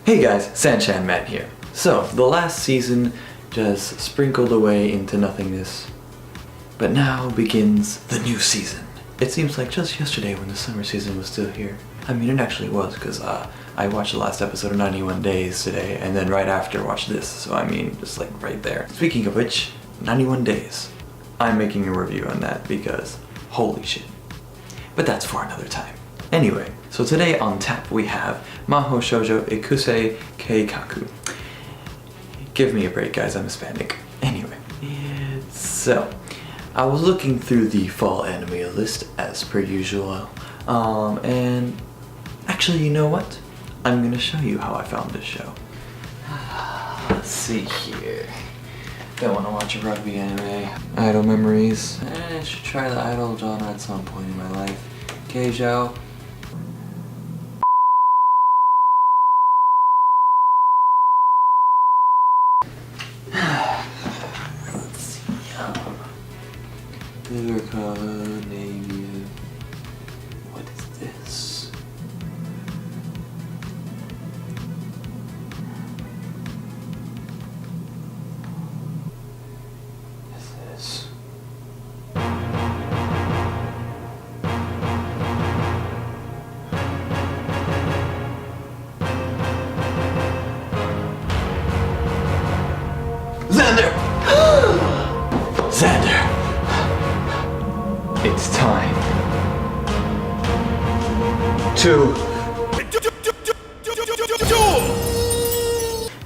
Hey guys, SanChan Matt here. So, the last season just sprinkled away into nothingness, but now begins the new season. It seems like just yesterday when the summer season was still here. I mean, it actually was, because I watched the last episode of 91 Days today, and then right after watched this, so I mean, just like right there. Speaking of which, 91 Days. I'm making a review on that because, holy shit. But that's for another time. Anyway, so today on tap we have Mahou Shoujo Ikusei Keikaku. Give me a break, guys, I'm Hispanic. Anyway, so I was looking through the fall anime list as per usual, and actually, you know what? I'm gonna show you how I found this show. Let's see here. Don't want to watch a rugby anime. Idol memories. I should try the idol genre at some point in my life. Keijo. Let's see. Bigger color, navy. What is this? Xander! Xander! It's time to...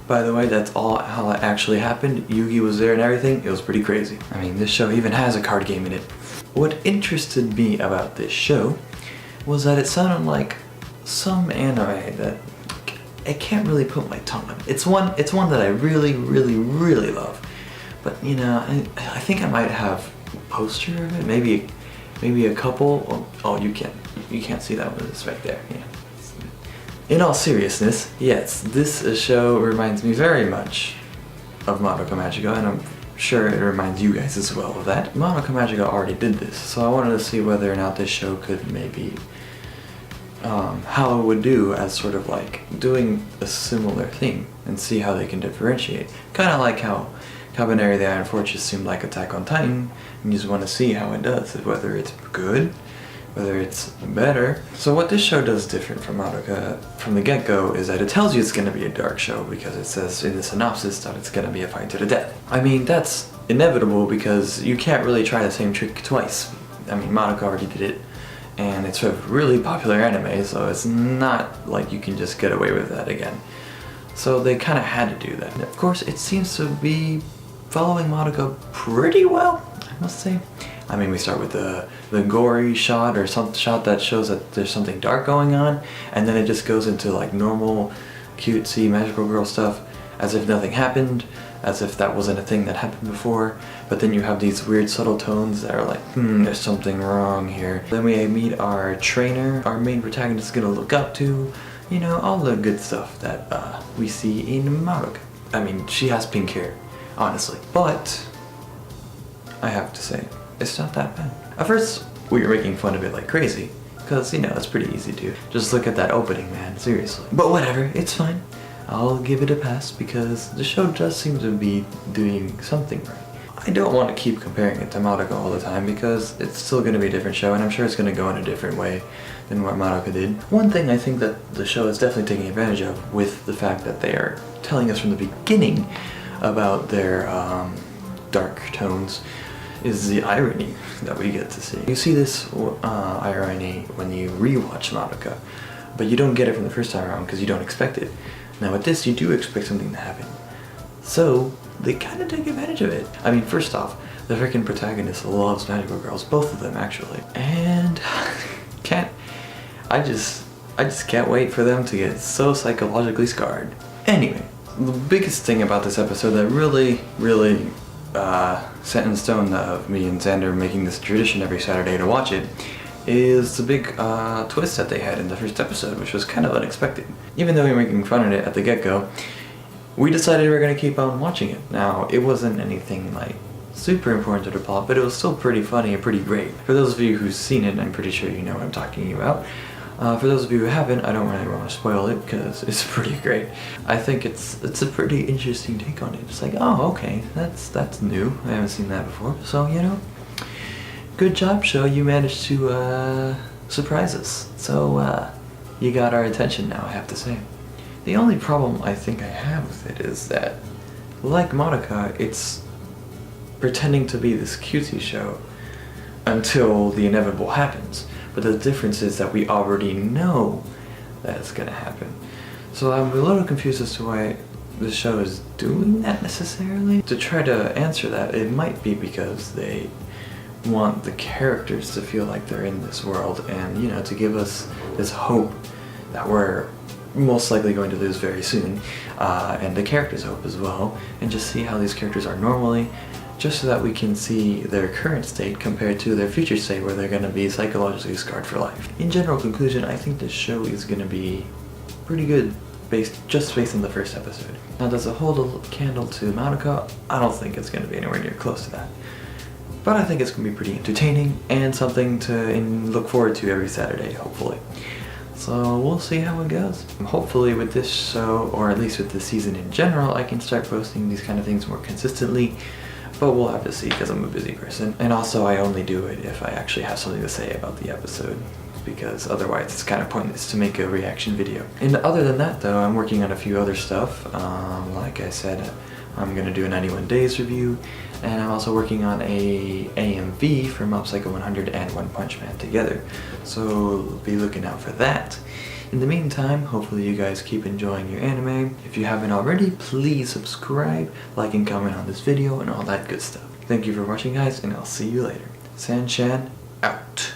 By the way, that's all how it actually happened. Yugi was there and everything. It was pretty crazy. I mean, this show even has a card game in it. What interested me about this show was that it sounded like some anime that I can't really put my tongue on. It's one that I really love. But you know, I think I might have a poster of it. Maybe a couple. Oh, you can't see that one. It's right there. Yeah. In all seriousness, yes, this show reminds me very much of Madoka Magic I, and I'm sure it reminds you guys as well of that. Madoka Magic I already did this, so I wanted to see whether or not this show could maybe how it would do as sort of like doing a similar thing and see how they can differentiate. Kind of like how Kabaneri the Iron Fortress seemed like Attack on Titan, and you just want to see how it does, whether it's good, whether it's better. So what this show does different from Madoka from the get-go is that it tells you it's going to be a dark show because it says in the synopsis that it's going to be a fight to the death. I mean, that's inevitable because you can't really try the same trick twice. I mean, Madoka already did it, and it's a really popular anime, so it's not like you can just get away with that again. So they kind of had to do that. And of course, it seems to be following Madoka pretty well, I must say. I mean, we start with the gory shot or some shot that shows that there's something dark going on, and then it just goes into like normal, cutesy, magical girl stuff, as if nothing happened, as if that wasn't a thing that happened before. But then you have these weird subtle tones that are like, there's something wrong here. Then we meet our trainer, our main protagonist is gonna look up to, you know, all the good stuff that we see in Madoka. I mean, she has pink hair, honestly. But I have to say, it's not that bad. At first, we were making fun of it like crazy, because, you know, it's pretty easy to just look at that opening, man, seriously. But whatever, it's fine. I'll give it a pass because the show does seem to be doing something right. I don't want to keep comparing it to Madoka all the time because it's still going to be a different show, and I'm sure it's going to go in a different way than what Madoka did. One thing I think that the show is definitely taking advantage of with the fact that they are telling us from the beginning about their dark tones is the irony that we get to see. You see this irony when you rewatch Madoka, but you don't get it from the first time around because you don't expect it. Now with this, you do expect something to happen. So they kind of take advantage of it. I mean, first off, the freaking protagonist loves magical girls, both of them actually. And I just can't wait for them to get so psychologically scarred. Anyway, the biggest thing about this episode that really set in stone of me and Xander making this tradition every Saturday to watch it is the big twist that they had in the first episode, which was kind of unexpected. Even though we were making fun of it at the get-go, we decided we were going to keep on watching it. Now, it wasn't anything like super important to the plot, but it was still pretty funny and pretty great. For those of you who've seen it, I'm pretty sure you know what I'm talking about. For those of you who haven't, I don't really want to spoil it because it's pretty great. I think it's a pretty interesting take on it. It's like, oh, okay, that's new. I haven't seen that before. So, you know, good job, show. You managed to surprise us. So you got our attention now, I have to say. The only problem I think I have with it is that, like Madoka, it's pretending to be this cutesy show until the inevitable happens. But the difference is that we already know that it's gonna happen. So I'm a little confused as to why the show is doing that necessarily. To try to answer that, it might be because they want the characters to feel like they're in this world and, you know, to give us this hope that we're most likely going to lose very soon, and the characters' hope as well, and just see how these characters are normally, just so that we can see their current state compared to their future state where they're going to be psychologically scarred for life. In general conclusion, I think this show is going to be pretty good just based on the first episode. Now, does it hold a candle to Madoka? I don't think it's going to be anywhere near close to that. But I think it's going to be pretty entertaining and something to look forward to every Saturday, hopefully. So we'll see how it goes. Hopefully with this show, or at least with this season in general, I can start posting these kind of things more consistently. But we'll have to see because I'm a busy person. And also I only do it if I actually have something to say about the episode, because otherwise it's kind of pointless to make a reaction video. And other than that though, I'm working on a few other stuff. Like I said, I'm going to do a 91 Days review, and I'm also working on a AMV for Mob Psycho 100 and One Punch Man together. So be looking out for that. In the meantime, hopefully you guys keep enjoying your anime. If you haven't already, please subscribe, like and comment on this video, and all that good stuff. Thank you for watching, guys, and I'll see you later. SanChan out.